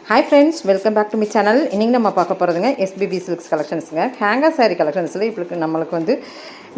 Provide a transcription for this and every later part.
Hi friends, welcome back to my channel. இன்றைக்கி நம்ம பார்க்க போகிறதுங்க எஸ்பிபி சில்க்ஸ் கலெக்ஷன்ஸுங்க. ஹேங்கர் சாரீ கலெக்ஷன்ஸில் இப்போ நம்மளுக்கு வந்து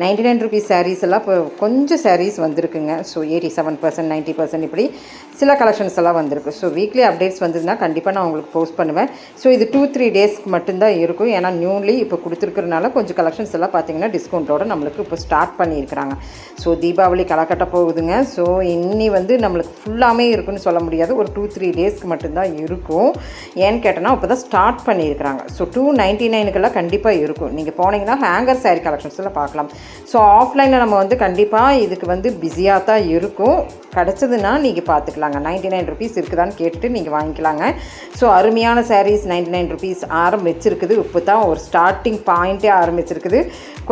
99 ருபீஸ் சாரீஸ் எல்லாம் இப்போ கொஞ்சம் சாரீஸ் வந்திருக்குங்க. ஸோ 87%, 90% இப்படி சில கலெக்ஷன்ஸ் எல்லாம் வந்திருக்கு. ஸோ வீக்லி அப்டேட்ஸ் வந்ததுன்னா கண்டிப்பாக நான் உங்களுக்கு போஸ்ட் பண்ணுவேன். ஸோ இது 2-3 டேஸ்க்கு மட்டும்தான் இருக்கும். ஏன்னா நியூலி இப்போ கொடுத்துருக்கறனால கொஞ்சம் கலெக்ஷன்ஸ் எல்லாம் பார்த்தீங்கன்னா டிஸ்கவுண்ட்டோடு நம்மளுக்கு இப்போ ஸ்டார்ட் பண்ணியிருக்கிறாங்க. ஸோ தீபாவளி களைக்கட்ட போகுதுங்க. ஸோ இன்னி வந்து நம்மளுக்கு ஃபுல்லாமே இருக்குன்னு சொல்ல முடியாது. ஒரு 2-3 டேஸ்க்கு மட்டும்தான் இருக்கும். ஏன்னு கேட்டோன்னா இப்போ தான் ஸ்டார்ட் பண்ணியிருக்கிறாங்க. ஸோ 299க்கெல்லாம் கண்டிப்பாக இருக்கும். நீங்கள் போனீங்கன்னா ஹேங்கர் சாரீ கலெக்ஷன்ஸில் பார்க்கலாம். ஸோ ஆஃப்லைனில் நம்ம வந்து கண்டிப்பாக இதுக்கு வந்து பிஸியாக தான் இருக்கும். கிடச்சதுன்னா நீங்கள் பார்த்துக்கலாங்க. 99 ருபீஸ் இருக்குதான்னு கேட்டுட்டு நீங்கள் வாங்கிக்கலாங்க. ஸோ அருமையான சாரீஸ் 99 ருபீஸ் ஆரம்பிச்சிருக்குது. இப்போ தான் ஒரு ஸ்டார்டிங் பாயிண்ட்டே ஆரம்பிச்சிருக்குது.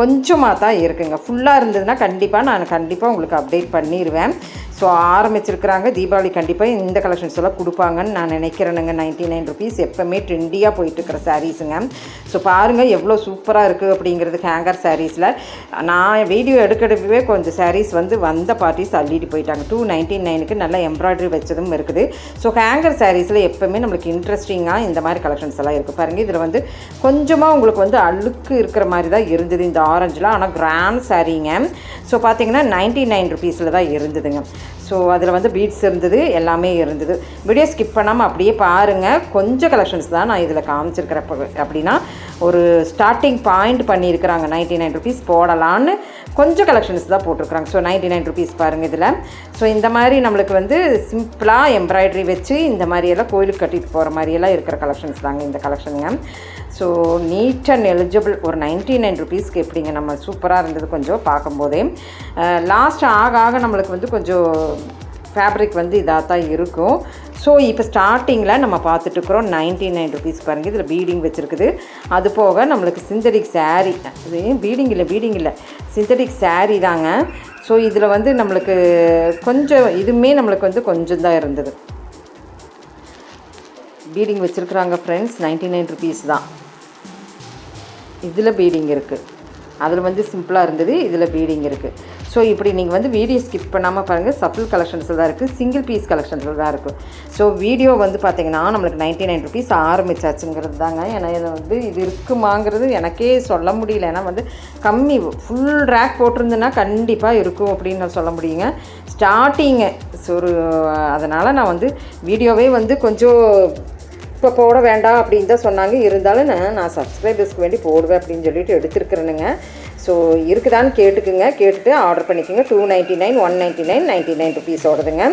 கொஞ்சமாக தான் இருக்குங்க. ஃபுல்லாக இருந்ததுன்னா கண்டிப்பாக உங்களுக்கு அப்டேட் பண்ணிடுவேன். ஸோ ஆரம்பிச்சிருக்கிறாங்க. தீபாவளி கண்டிப்பாக இந்த கலெக்ஷன்ஸ் எல்லாம் கொடுப்பாங்கன்னு நான் நினைக்கிறேனுங்க. 99 ருபீஸ் எப்போவுமே ட்ரெண்டியாக போயிட்டுருக்கிற சாரீஸுங்க. ஸோ பாருங்கள் எவ்வளோ சூப்பராக இருக்குது அப்படிங்கிறது ஹேங்கர் சாரீஸில். நான் வீடியோ எடுக்கவே கொஞ்சம் சாரீஸ் வந்து வந்த பார்ட்டிஸ் அள்ளிட்டு போயிட்டாங்க. 299க்கு நல்லா எம்ப்ராய்டரி வச்சதும் இருக்குது. ஸோ ஹேங்கர் சாரீஸில் எப்போவுமே நம்மளுக்கு இன்ட்ரெஸ்டிங்காக இந்த மாதிரி கலெக்ஷன்ஸ் எல்லாம் இருக்குது. பாருங்கள் இதில் வந்து கொஞ்சமாக உங்களுக்கு வந்து அழுக்கு இருக்கிற மாதிரி தான் இருந்தது இந்த ஆரஞ்சில். ஆனால் கிராண்ட் சாரீங்க. ஸோ பார்த்தீங்கன்னா 99 ருபீஸில் தான் இருந்ததுங்க. ஸோ அதில் வந்து பீட்ஸ் இருந்தது, எல்லாமே இருந்தது. வீடியோ ஸ்கிப் பண்ணாமல் அப்படியே பாருங்கள். கொஞ்சம் கலெக்ஷன்ஸ் தான் நான் இதில் காமிச்சிருக்கிறப்ப அப்படின்னா ஒரு ஸ்டார்டிங் பாயிண்ட் பண்ணியிருக்கிறாங்க. 99 ருபீஸ் போடலான்னு கொஞ்சம் கலெக்ஷன்ஸ் தான் போட்டிருக்கிறாங்க. ஸோ 99 ருபீஸ் பாருங்கள் இதில். ஸோ இந்த மாதிரி நம்மளுக்கு வந்து சிம்பிளாக எம்ப்ராய்டரி வச்சு இந்த மாதிரியெல்லாம் கோயிலுக்கு கட்டிட்டு போகிற மாதிரியெல்லாம் இருக்கிற கலெக்ஷன்ஸ் தாங்க இந்த கலெக்ஷனுங்க. So neat and eligible. ஒரு 99 ருபீஸ்க்கு எப்படிங்க நம்ம சூப்பராக இருந்தது கொஞ்சம் பார்க்கும்போதே. லாஸ்ட் ஆக நம்மளுக்கு வந்து கொஞ்சம் ஃபேப்ரிக் வந்து இதாக தான் இருக்கும். ஸோ இப்போ ஸ்டார்டிங்கில் நம்ம பார்த்துட்ருக்குறோம் 99 ருபீஸ் பாருங்கள். இதில் பீடிங் வச்சுருக்குது. அது போக நம்மளுக்கு சிந்தடிக் சாரீ, அது பீடிங் இல்லை சிந்தடிக் சாரீ தாங்க. ஸோ இதில் வந்து நம்மளுக்கு கொஞ்சம் இதுவுமே நம்மளுக்கு வந்து கொஞ்சம் தான் இருந்தது. பீடிங் வச்சுருக்குறாங்க ஃப்ரெண்ட்ஸ். 99 ருபீஸ் தான். இதில் பீடிங் இருக்குது. அதில் வந்து சிம்பிளாக இருந்தது, இதில் பீடிங் இருக்குது. ஸோ இப்படி நீங்கள் வந்து வீடியோ ஸ்கிப் பண்ணாமல் பாருங்கள். சஃபில் கலெக்ஷன்ஸில் தான் இருக்குது, சிங்கிள் பீஸ் கலெக்ஷன்ஸில் தான் இருக்குது. ஸோ வீடியோ வந்து பார்த்திங்கன்னா நம்மளுக்கு 99 ருபீஸ் ஆரம்பிச்சாச்சுங்கிறது தாங்க. ஏன்னா இதில் வந்து இது இருக்குமாங்கிறது எனக்கே சொல்ல முடியல. ஏன்னா வந்து கம்மி ஃபுல் ரேக் போட்டிருந்தேன்னா கண்டிப்பாக இருக்கும் அப்படின்னு நான் சொல்ல முடியுங்க. ஸ்டார்டிங்கு ஸோ அதனால் நான் வந்து வீடியோவே வந்து கொஞ்சம் இப்போ போட வேண்டாம் அப்படின்னு தான் சொன்னாங்க. இருந்தாலும் நான் சப்ஸ்கிரைபர்ஸ்க்கு வேண்டி போடுவேன் அப்படின்னு சொல்லிட்டு எடுத்துருக்குறேனுங்க. ஸோ இருக்குதான்னு கேட்டுட்டு ஆர்டர் பண்ணிக்கோங்க. 299, 199, 99 ருபீஸோடதுங்க.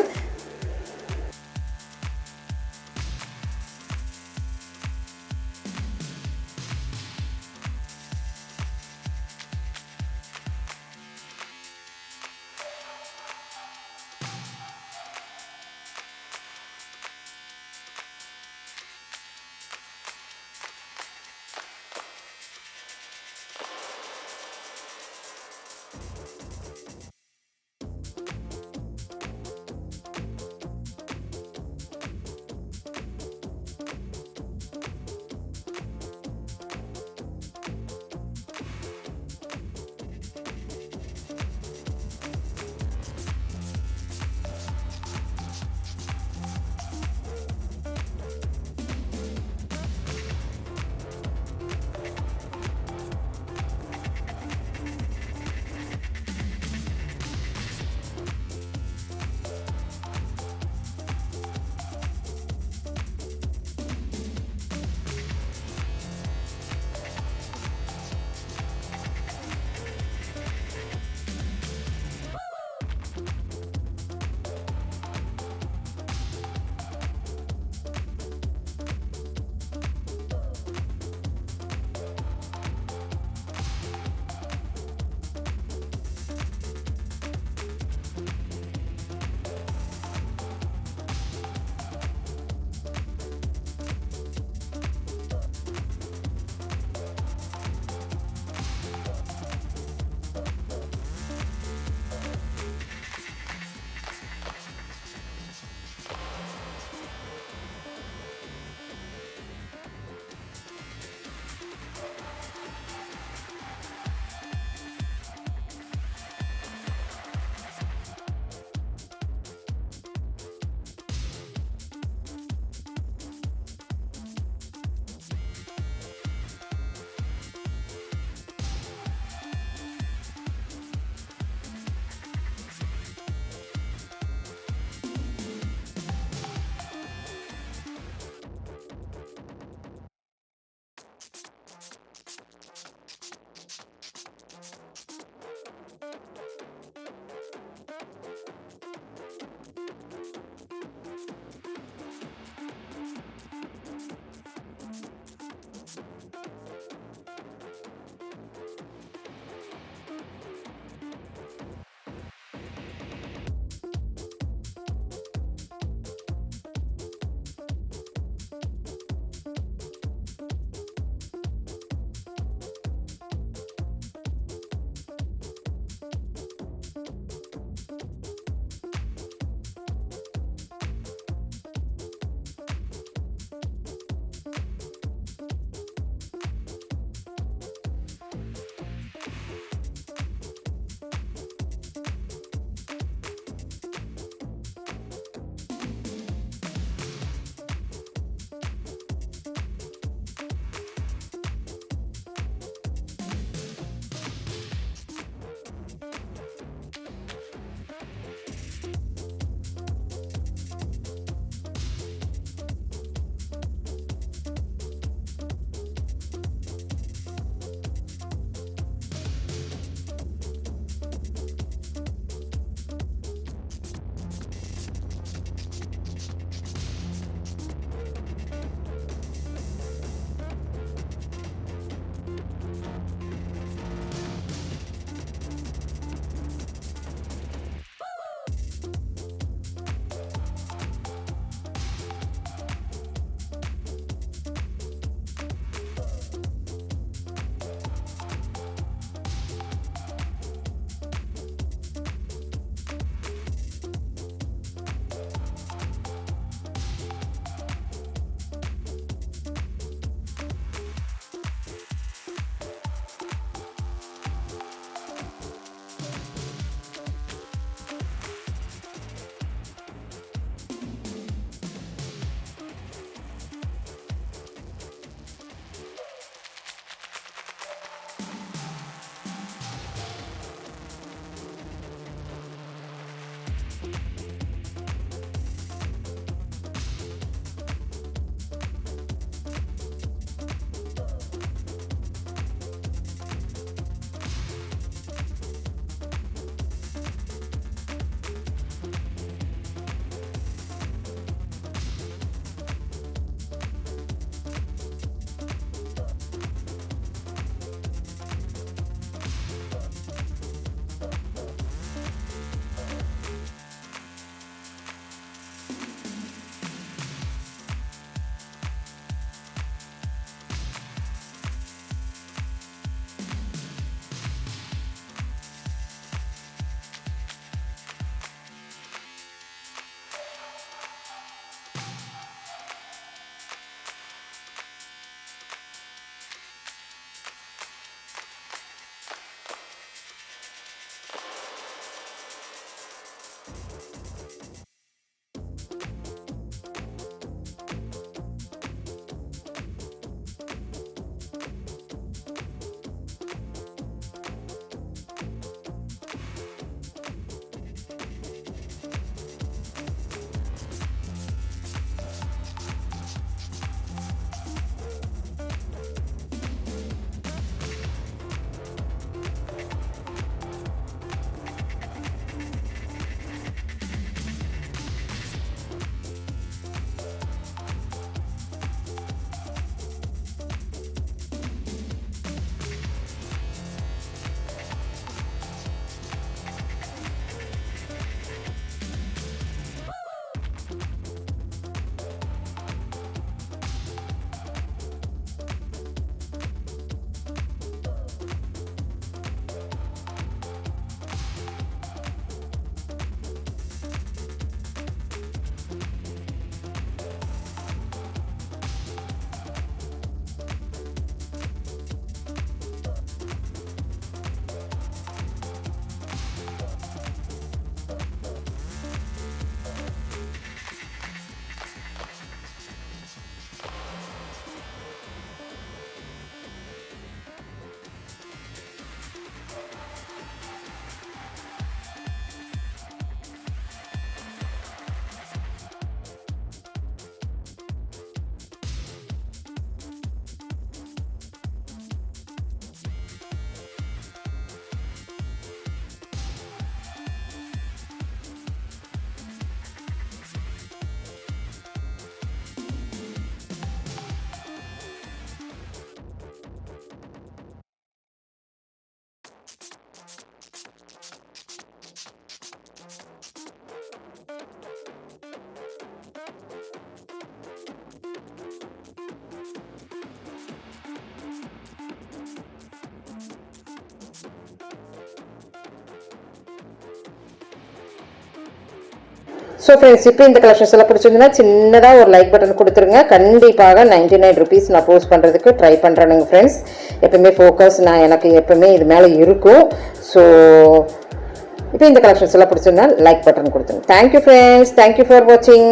ஸோ ஃப்ரெண்ட்ஸ், இப்போ இந்த கலெக்ஷன்ஸ் எல்லாம் பிடிச்சிருந்ததுன்னா சின்னதாக ஒரு லைக் பட்டன் கொடுத்துருங்க. கண்டிப்பாக 99 ருபீஸ் நான் போஸ்ட் பண்ணுறதுக்கு ட்ரை பண்ணுறேனுங்க ஃப்ரெண்ட்ஸ். எப்பவுமே ஃபோக்கஸ் எனக்கு எப்பவுமே இது மேலே இருக்கும். ஸோ இப்போ இந்த கலெக்ஷன்ஸ் எல்லாம் பிடிச்சிருந்தா லைக் பட்டன் கொடுத்துருங்க. தேங்க்யூ ஃப்ரெண்ட்ஸ், தேங்க்யூ ஃபார் வாட்சிங்.